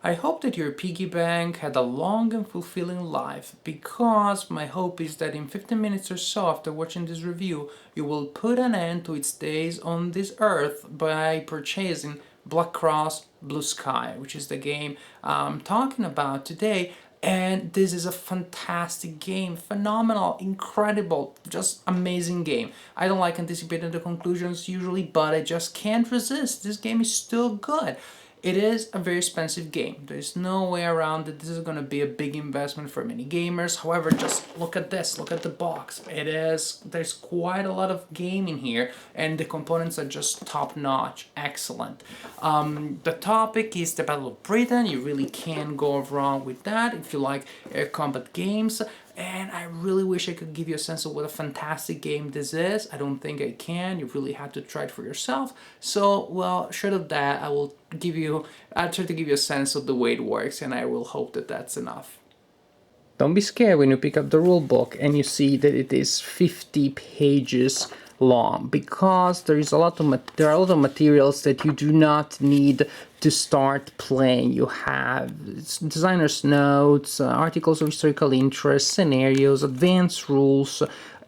I hope that your piggy bank had a long and fulfilling life, because my hope is that in 15 minutes or so after watching this review, you will put an end to its days on this earth by purchasing Black Cross Blue Sky, which is the game I'm talking about today. And this is a fantastic game, phenomenal, incredible, just amazing game. I don't like anticipating the conclusions usually, but I just can't resist. This game is still good. It is a very expensive game. There's no way around it. This is going to be a big investment for many gamers. However, just look at this. Look at the box. There's quite a lot of game in here, and the components are just top-notch. Excellent. The topic is the Battle of Britain. You really can't go wrong with that if you like air combat games. And I really wish I could give you a sense of what a fantastic game this is. I don't think I can. You really have to try it for yourself. So, well, short of that, I'll try to give you a sense of the way it works, and I will hope that that's enough. Don't be scared when you pick up the rulebook and you see that it is 50 pages long, because there are a lot of materials that you do not need to start playing. You have designer's notes, articles of historical interest, scenarios, advanced rules,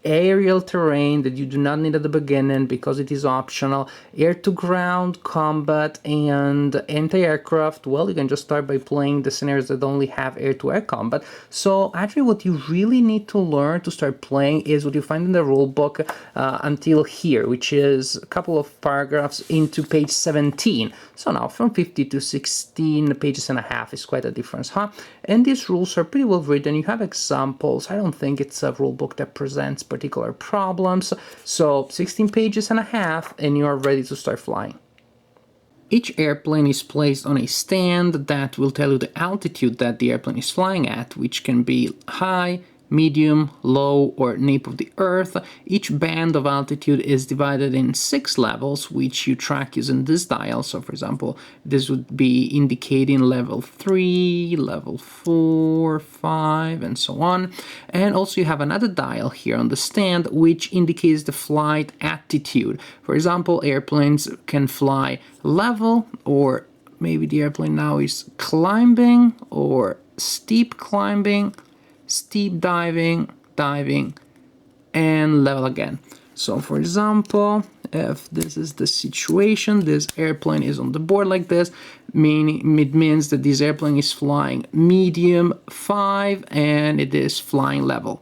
aerial terrain that you do not need at the beginning because it is optional, air-to-ground combat, and anti-aircraft. Well, you can just start by playing the scenarios that only have air-to-air combat. So actually what you really need to learn to start playing is what you find in the rulebook until here, which is a couple of paragraphs into page 17. So now from 50 to 16 pages and a half is quite a difference, huh? And these rules are pretty well written. You have examples. I don't think it's a rulebook that presents particular problems. So 16 pages and a half and you are ready to start flying. Each airplane is placed on a stand that will tell you the altitude that the airplane is flying at, which can be high, medium, low, or nape of the earth. Each band of altitude is divided in 6 levels, which you track using this dial. So for example, this would be indicating level 3, level 4, 5, and so on. And also you have another dial here on the stand which indicates the flight attitude. For example, airplanes can fly level, or maybe the airplane now is climbing, or steep climbing, steep diving, and level again. So for example, if this is the situation, this airplane is on the board like this, meaning it means that this airplane is flying medium 5 and it is flying level.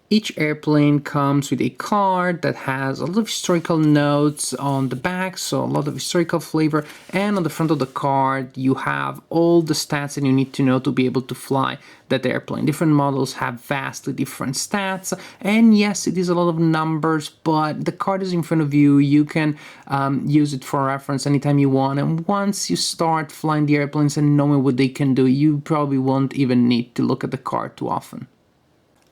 Each airplane comes with a card that has a lot of historical notes on the back, so a lot of historical flavor, and on the front of the card you have all the stats that you need to know to be able to fly that airplane. Different models have vastly different stats, and yes, it is a lot of numbers, but the card is in front of you. You can use it for reference anytime you want, and once you start flying the airplanes and knowing what they can do, you probably won't even need to look at the card too often.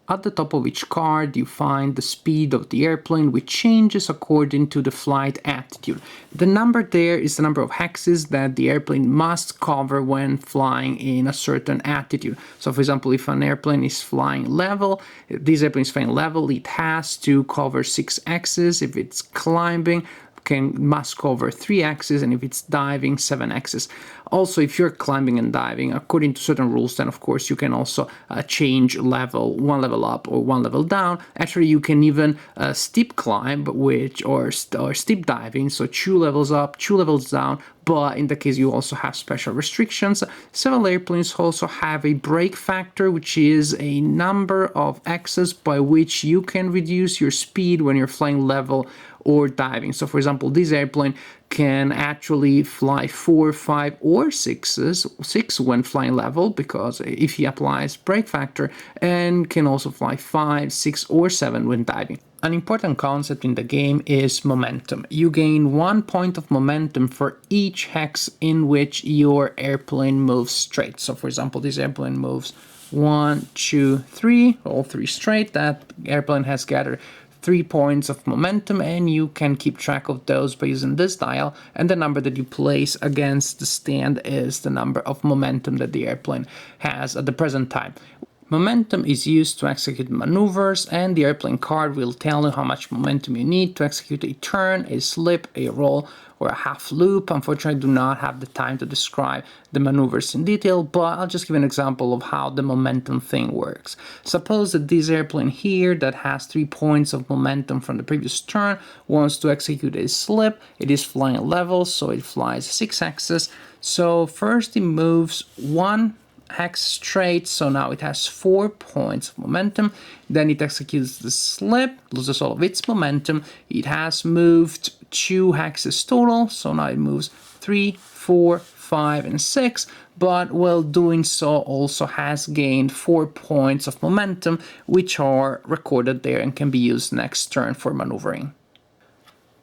At the top of each card you find the speed of the airplane, which changes according to the flight attitude. The number there is the number of hexes that the airplane must cover when flying in a certain attitude. So for example, if an airplane is flying level, this airplane is flying level, it has to cover 6 X's. If it's climbing, must cover 3 X's, and if it's diving, 7 X's. Also, if you're climbing and diving, according to certain rules, then of course you can also change level, 1 level up or 1 level down. Actually, you can even steep climb, or steep diving, so 2 levels up, 2 levels down, but in that case you also have special restrictions. Several airplanes also have a brake factor, which is a number of X's by which you can reduce your speed when you're flying level or diving. So for example, this airplane can actually fly 4, 5, or 6 when flying level, because if he applies brake factor, and can also fly 5, 6, or 7 when diving. An important concept in the game is momentum. You gain 1 point of momentum for each hex in which your airplane moves straight. So for example, this airplane moves 1, 2, 3, all 3 straight. That airplane has gathered 3 points of momentum, and you can keep track of those by using this dial, and the number that you place against the stand is the number of momentum that the airplane has at the present time. Momentum is used to execute maneuvers, and the airplane card will tell you how much momentum you need to execute a turn, a slip, a roll, or a half loop. Unfortunately, I do not have the time to describe the maneuvers in detail, but I'll just give an example of how the momentum thing works. Suppose that this airplane here that has 3 points of momentum from the previous turn wants to execute a slip. It is flying level, so it flies 6 axis. So first it moves 1 hex straight, so now it has 4 points of momentum. Then it executes the slip, loses all of its momentum. It has moved 2 hexes total, so now it moves 3, 4, 5, and 6, but while doing so also has gained 4 points of momentum, which are recorded there and can be used next turn for maneuvering.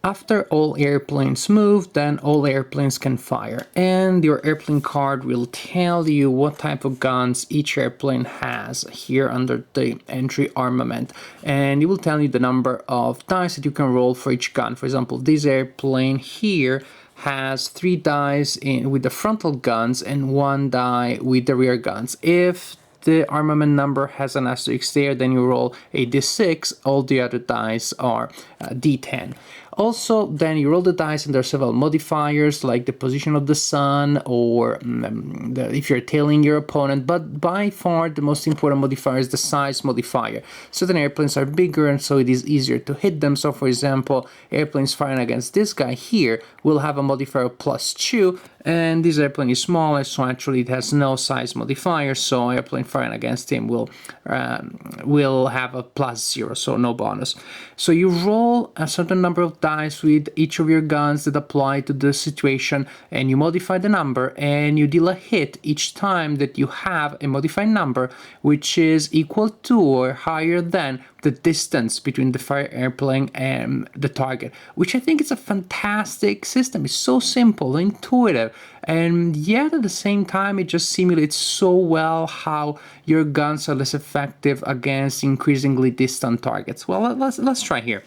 After all airplanes move, then all airplanes can fire, and your airplane card will tell you what type of guns each airplane has here under the entry armament, and it will tell you the number of dice that you can roll for each gun. For example, this airplane here has 3 dice with the frontal guns and 1 die with the rear guns. If the armament number has an asterisk there, then you roll a d6, all the other dice are d10. Also, then you roll the dice and there are several modifiers like the position of the sun or if you're tailing your opponent, but by far the most important modifier is the size modifier. Certain airplanes are bigger and so it is easier to hit them. So for example, airplanes firing against this guy here will have a modifier of +2, and this airplane is smaller, so actually it has no size modifier, so airplane firing against him will have a +0, so no bonus. So you roll a certain number of dice with each of your guns that apply to the situation, and you modify the number, and you deal a hit each time that you have a modified number which is equal to or higher than the distance between the fire airplane and the target, which I think is a fantastic system. It's so simple, intuitive, and yet at the same time it just simulates so well how your guns are less effective against increasingly distant targets. Well, let's try here.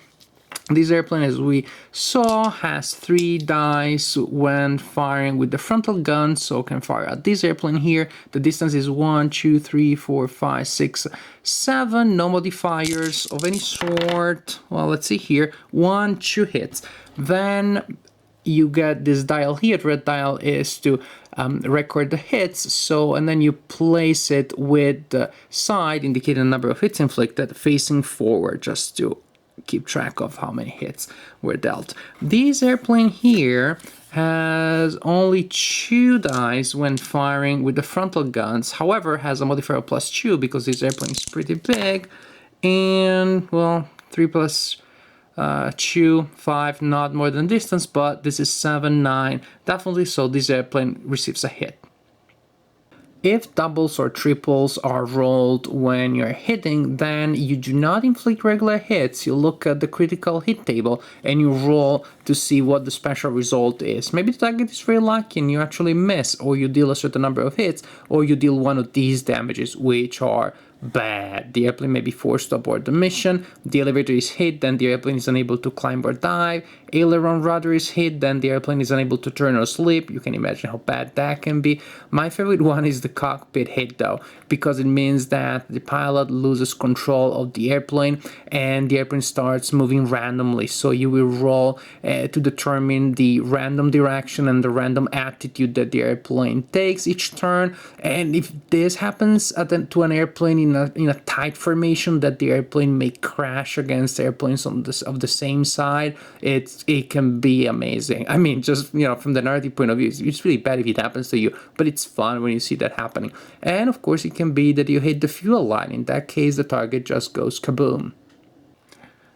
This airplane, as we saw, has 3 dice when firing with the frontal gun, so can fire at this airplane here. The distance is 1, 2, 3, 4, 5, 6, 7. No modifiers of any sort. Well, let's see here. 1, 2 hits. Then you get this dial here. The red dial is to record the hits. So, and then you place it with the side indicating the number of hits inflicted facing forward, just to keep track of how many hits were dealt. This airplane here has only 2 dice when firing with the frontal guns, however has a modifier of +2 because this airplane is pretty big, and well, 3 plus 2, 5, not more than distance, but this is 7, 9, definitely, so this airplane receives a hit. If doubles or triples are rolled when you're hitting, then you do not inflict regular hits. You look at the critical hit table and you roll to see what the special result is. Maybe the target is very lucky and you actually miss, or you deal a certain number of hits, or you deal one of these damages, which are bad. The airplane may be forced to abort the mission, the elevator is hit, then the airplane is unable to climb or dive, aileron rudder is hit, then the airplane is unable to turn or slip. You can imagine how bad that can be. My favorite one is the cockpit hit though, because it means that the pilot loses control of the airplane and the airplane starts moving randomly. So you will roll to determine the random direction and the random attitude that the airplane takes each turn, and if this happens to an airplane in a tight formation that the airplane may crash against airplanes of the same side, it can be amazing. I mean, just from the narrative point of view, it's really bad if it happens to you, but it's fun when you see that happening. And of course it can be that you hit the fuel line. In that case, the target just goes kaboom.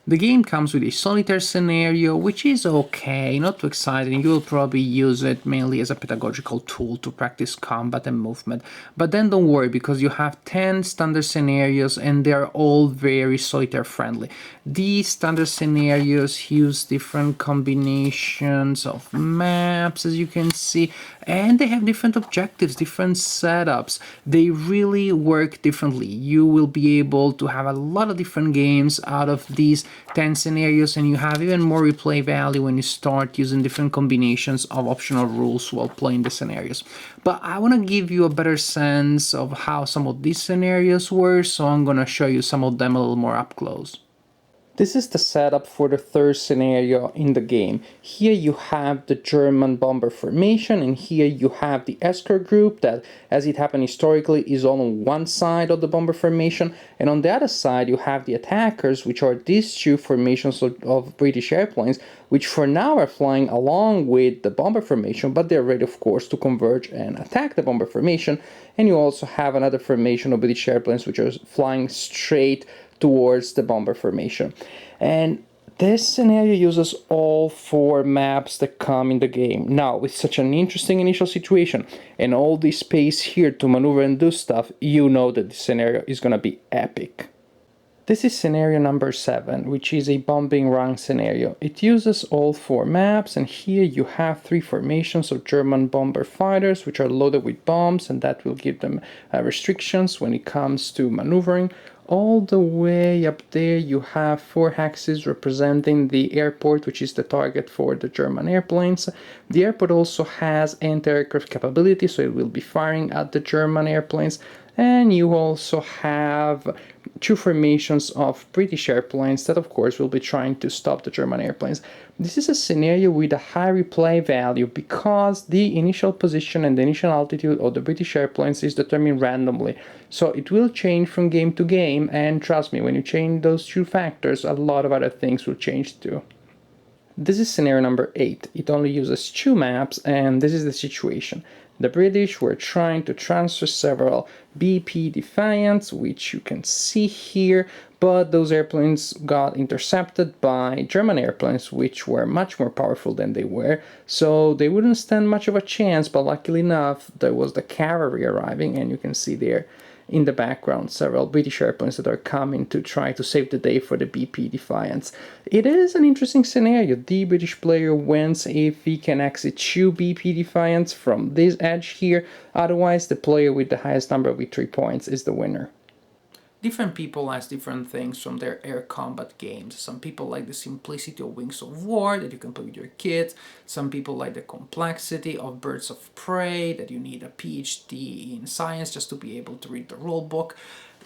The game comes with a solitaire scenario, which is okay, not too exciting. You will probably use it mainly as a pedagogical tool to practice combat and movement. But then don't worry, because you have 10 standard scenarios and they're all very solitaire friendly. These standard scenarios use different combinations of maps, as you can see, and they have different objectives, different setups. They really work differently. You will be able to have a lot of different games out of these 10 scenarios, and you have even more replay value when you start using different combinations of optional rules while playing the scenarios. But I want to give you a better sense of how some of these scenarios were, so I'm going to show you some of them a little more up close. This is the setup for the third scenario in the game. Here you have the German bomber formation, and here you have the escort group that, as it happened historically, is on one side of the bomber formation, and on the other side you have the attackers, which are these two formations of British airplanes, which for now are flying along with the bomber formation, but they're ready, of course, to converge and attack the bomber formation. And you also have another formation of British airplanes which are flying straight towards the bomber formation. And this scenario uses all four maps that come in the game. Now, with such an interesting initial situation and all this space here to maneuver and do stuff, you know that this scenario is gonna be epic. This is scenario number 7, which is a bombing run scenario. It uses all four maps, and here you have 3 formations of German bomber fighters, which are loaded with bombs, and that will give them restrictions when it comes to maneuvering. All the way up there you have 4 axes representing the airport, which is the target for the German airplanes. The airport also has anti-aircraft capability, so it will be firing at the German airplanes. And you also have 2 formations of British airplanes that of course will be trying to stop the German airplanes. This is a scenario with a high replay value because the initial position and the initial altitude of the British airplanes is determined randomly. So it will change from game to game, and trust me, when you change those 2 factors, a lot of other things will change too. This is scenario number 8. It only uses 2 maps, and this is the situation. The British were trying to transfer several BP Defiants, which you can see here, but those airplanes got intercepted by German airplanes, which were much more powerful than they were, so they wouldn't stand much of a chance, but luckily enough, there was the cavalry arriving, and you can see there in the background several British airplanes that are coming to try to save the day for the BP Defiants. It is an interesting scenario. The British player wins if he can exit 2 BP Defiants from this edge here, otherwise the player with the highest number of victory points is the winner. Different people like different things from their air combat games. Some people like the simplicity of Wings of War that you can play with your kids. Some people like the complexity of Birds of Prey that you need a PhD in science just to be able to read the rulebook.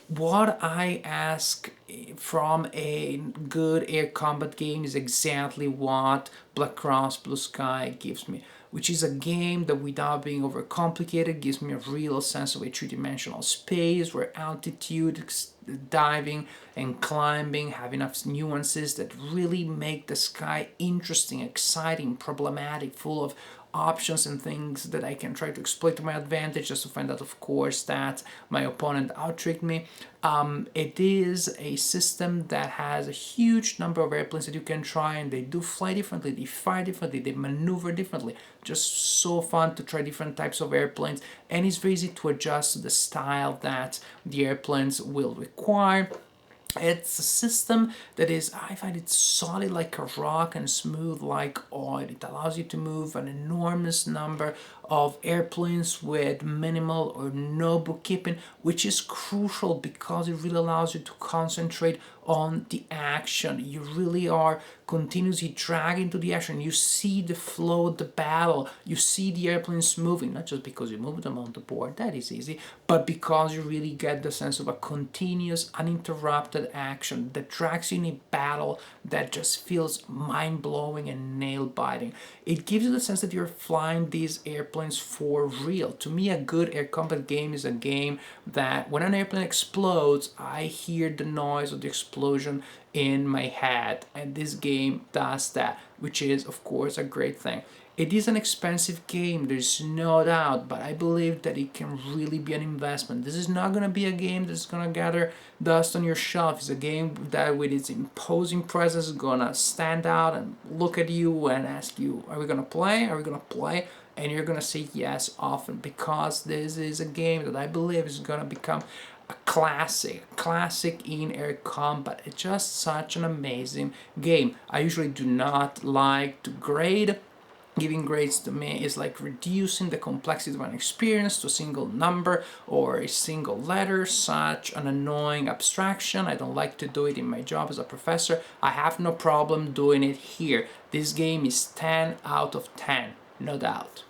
What I ask from a good air combat game is exactly what Black Cross Blue Sky gives me, which is a game that, without being overcomplicated, gives me a real sense of a three-dimensional space where altitude, diving and climbing have enough nuances that really make the sky interesting, exciting, problematic, full of options and things that I can try to exploit to my advantage, just to find out, of course, that my opponent out-tricked me. It is a system that has a huge number of airplanes that you can try, and they do fly differently, they fire differently, they maneuver differently. Just so fun to try different types of airplanes, and it's very easy to adjust to the style that the airplanes will require. It's a system that is, I find it solid like a rock and smooth like oil. It allows you to move an enormous number of airplanes with minimal or no bookkeeping, which is crucial because it really allows you to concentrate on the action. You really are continuously dragged into the action. You see the flow of the battle. You see the airplanes moving, not just because you move them on the board, that is easy, but because you really get the sense of a continuous, uninterrupted action that drags you in a battle that just feels mind-blowing and nail-biting. It gives you the sense that you're flying these airplanes for real. To me, a good air combat game is a game that when an airplane explodes, I hear the noise of the explosion in my head, and this game does that, which is of course a great thing. It is an expensive game, there's no doubt, but I believe that it can really be an investment. This is not going to be a game that's going to gather dust on your shelf. It's a game that with its imposing presence is going to stand out and look at you and ask you, are we going to play? Are we going to play? And you're going to say yes often, because this is a game that I believe is going to become a classic in air combat. It's just such an amazing game. I usually do not like to grade Giving grades to me is like reducing the complexity of an experience to a single number or a single letter, such an annoying abstraction. I don't like to do it in my job as a professor. I have no problem doing it here. This game is 10 out of 10, no doubt.